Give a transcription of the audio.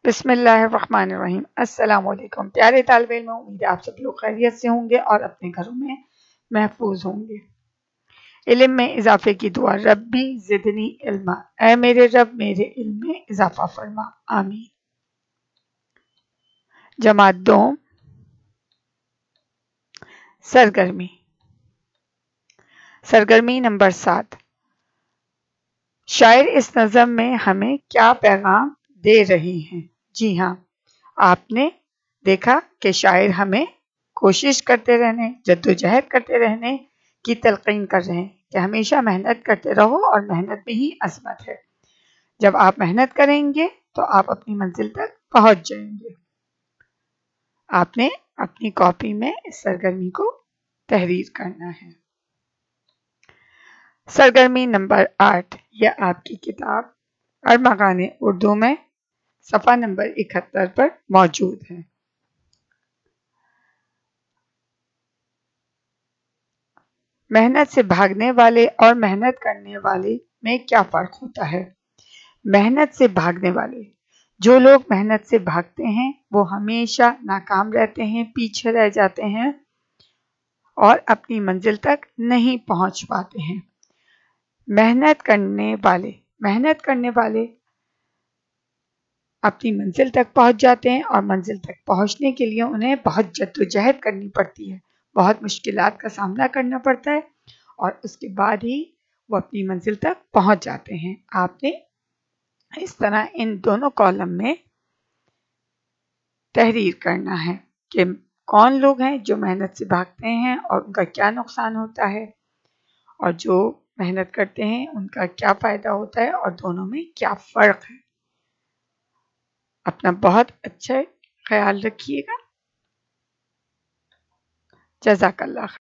بسم اللہ الرحمن الرحیم۔ السلام علیکم پیارے طالب علم، امید ہے آپ سب لوگ خیریت سے ہوں گے اور اپنے گھروں میں محفوظ ہوں گے۔ علم میں اضافے کی دعا، ربی زدنی علما، اے میرے رب میرے علم میں اضافہ فرما، آمین۔ جماعت دوم، سرگرمی نمبر 7۔ شاعر اس نظم میں ہمیں کیا پیغام دے رہی ہیں؟ جی ہاں، آپ نے دیکھا کہ شاعر ہمیں کوشش کرتے رہنے، جدوجہد کرتے رہنے کی تلقین کر رہے ہیں کہ ہمیشہ محنت کرتے رہو اور محنت میں ہی عظمت ہے۔ جب آپ محنت کریں گے تو آپ اپنی منزل تک پہنچ جائیں گے۔ آپ نے اپنی کاپی میں اس سرگرمی کو تحریر کرنا ہے۔ سرگرمی نمبر 8، یہ آپ کی کتاب ارمغان اردو میں صفحہ نمبر 71 پر موجود ہے۔ محنت سے بھاگنے والے اور محنت کرنے والے میں کیا فرق ہوتا ہے؟ محنت سے بھاگنے والے، جو لوگ محنت سے بھاگتے ہیں وہ ہمیشہ ناکام رہتے ہیں، پیچھے رہ جاتے ہیں اور اپنی منزل تک نہیں پہنچ پاتے ہیں۔ محنت کرنے والے اپنی منزل تک پہنچ جاتے ہیں اور منزل تک پہنچنے کے لیے انہیں بہت جدوجہد کرنی پڑتی ہے، بہت مشکلات کا سامنا کرنا پڑتا ہے اور اس کے بعد ہی وہ اپنی منزل تک پہنچ جاتے ہیں۔ آپ نے اس طرح ان دونوں کالم میں تحریر کرنا ہے کہ کون لوگ ہیں جو محنت سے بھاگتے ہیں اور ان کا کیا نقصان ہوتا ہے، اور جو محنت کرتے ہیں ان کا کیا فائدہ ہوتا ہے، اور دونوں میں کیا فرق ہے۔ اپنا بہت اچھا خیال رکھیے گا۔ جزاک اللہ خیر۔